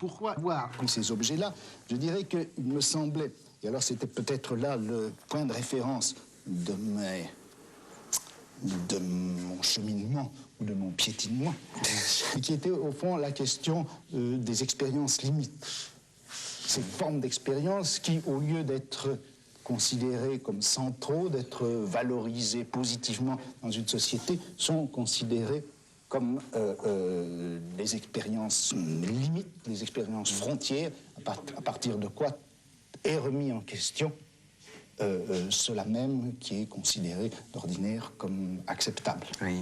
Pourquoi voir ces objets-là? Je dirais qu'il me semblait, et alors c'était peut-être là le point de référence de mon cheminement ou de mon piétinement, qui était au fond la question des expériences limites. Ces formes d'expériences qui, au lieu d'être considérées comme centraux, d'être valorisées positivement dans une société, sont considérées comme les expériences limites, les expériences frontières, à partir de quoi est remis en question cela même qui est considéré d'ordinaire comme acceptable. Oui.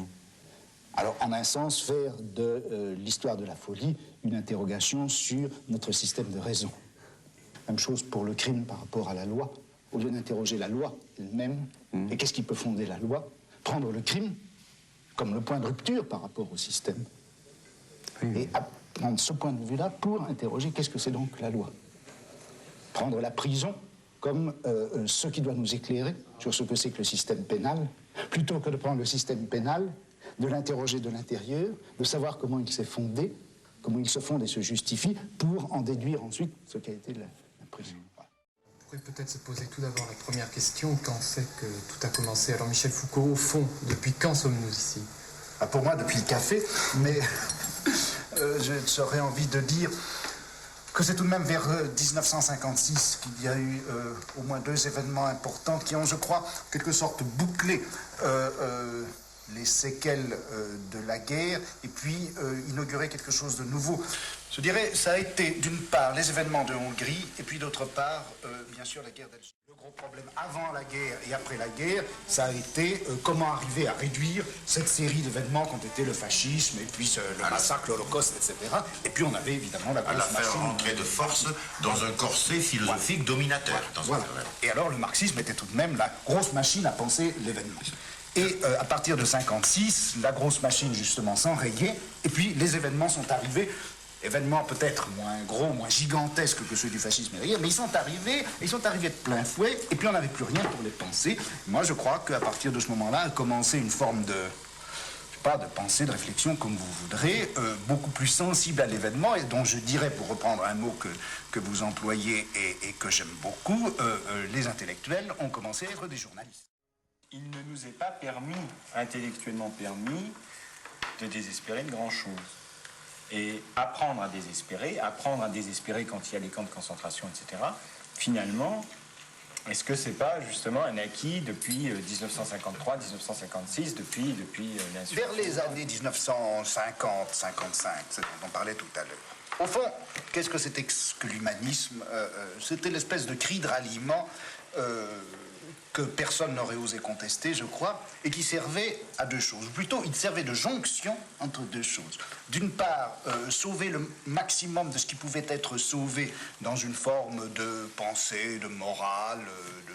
Alors, en un sens, faire de l'histoire de la folie une interrogation sur notre système de raison. Même chose pour le crime par rapport à la loi. Au lieu d'interroger la loi elle-même, et qu'est-ce qui peut fonder la loi, prendre le crime comme le point de rupture par rapport au système. Oui. Et prendre ce point de vue-là pour interroger qu'est-ce que c'est donc la loi. Prendre la prison comme ce qui doit nous éclairer sur ce que c'est que le système pénal, plutôt que de prendre le système pénal, de l'interroger de l'intérieur, de savoir comment il s'est fondé, comment il se fonde et se justifie, pour en déduire ensuite ce qu'a été la prison. Voilà. On pourrait peut-être se poser tout d'abord la première question, quand c'est que tout a commencé? Alors Michel Foucault, au fond, depuis quand sommes-nous ici? Pour moi, depuis le café, mais j'aurais envie de dire que c'est tout de même vers 1956 qu'il y a eu au moins 2 événements importants qui ont, je crois, en quelque sorte bouclé les séquelles de la guerre et puis inauguré quelque chose de nouveau. Je dirais, ça a été d'une part les événements de Hongrie et puis d'autre part, bien sûr, la guerre d'Algérie. Le gros problème avant la guerre et après la guerre, ça a été comment arriver à réduire cette série d'événements qu'ont été le fascisme et puis le massacre, l'Holocauste, etc. Et puis on avait évidemment la grosse machine. Faire rentrer de force dans un corset philosophique dominateur. Voilà. Et alors le marxisme était tout de même la grosse machine à penser l'événement. Et à partir de 1956, la grosse machine justement s'enrayait et puis les événements sont arrivés. Événements peut-être moins gros, moins gigantesques que ceux du fascisme et mais ils sont arrivés de plein fouet, et puis on n'avait plus rien pour les penser. Moi, je crois qu'à partir de ce moment-là, a commencé une forme de, je sais pas, de pensée, de réflexion, comme vous voudrez, beaucoup plus sensible à l'événement, et dont je dirais, pour reprendre un mot que vous employez et que j'aime beaucoup, les intellectuels ont commencé à être des journalistes. Il ne nous est pas permis, intellectuellement permis, de désespérer de grand-chose. Et apprendre à désespérer quand il y a les camps de concentration, etc., finalement, est-ce que c'est pas justement un acquis depuis 1953, 1956, depuis l'insurrection? Vers les années 1950, 55, c'est dont on parlait tout à l'heure. Au fond, qu'est-ce que c'était que l'humanisme? C'était l'espèce de cri de ralliement que personne n'aurait osé contester, je crois, et qui servait à 2 choses. Ou plutôt, il servait de jonction entre 2 choses. D'une part, sauver le maximum de ce qui pouvait être sauvé dans une forme de pensée, de morale, de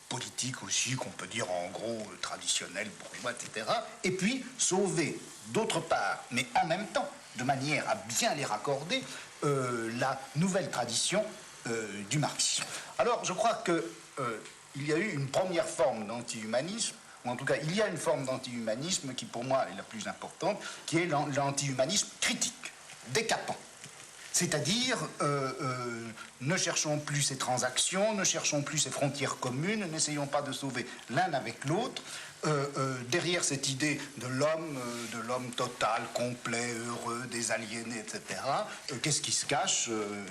politique aussi, qu'on peut dire en gros traditionnelle, bourgeois, etc. Et puis, sauver, d'autre part, mais en même temps, de manière à bien les raccorder, la nouvelle tradition du marxisme. Alors, je crois que il y a eu une première forme d'anti-humanisme, ou en tout cas, il y a une forme d'anti-humanisme qui, pour moi, est la plus importante, qui est l'anti-humanisme critique, décapant. C'est-à-dire, ne cherchons plus ces transactions, ne cherchons plus ces frontières communes, n'essayons pas de sauver l'un avec l'autre. Derrière cette idée de l'homme total, complet, heureux, désaliéné, etc., qu'est-ce qui se cache,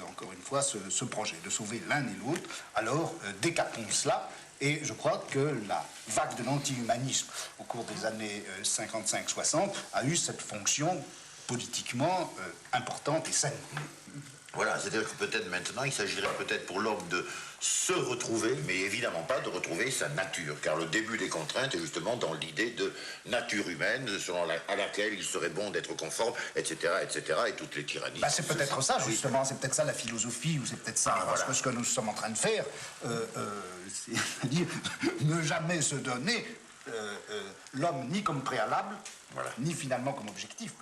encore une fois, ce projet de sauver l'un et l'autre? Alors, décapons cela, et je crois que la vague de l'anti-humanisme au cours des années 55-60 a eu cette fonction politiquement importante et saine. Voilà, c'est-à-dire que peut-être maintenant, il s'agirait peut-être pour l'homme de se retrouver, mais évidemment pas de retrouver sa nature, car le début des contraintes est justement dans l'idée de nature humaine, à laquelle il serait bon d'être conforme, etc., et toutes les tyrannies. C'est peut-être ça, justement, c'est peut-être ça la philosophie, ou c'est peut-être ça, parce que ce que nous sommes en train de faire, c'est-à-dire ne jamais se donner l'homme ni comme préalable, ni finalement comme objectif.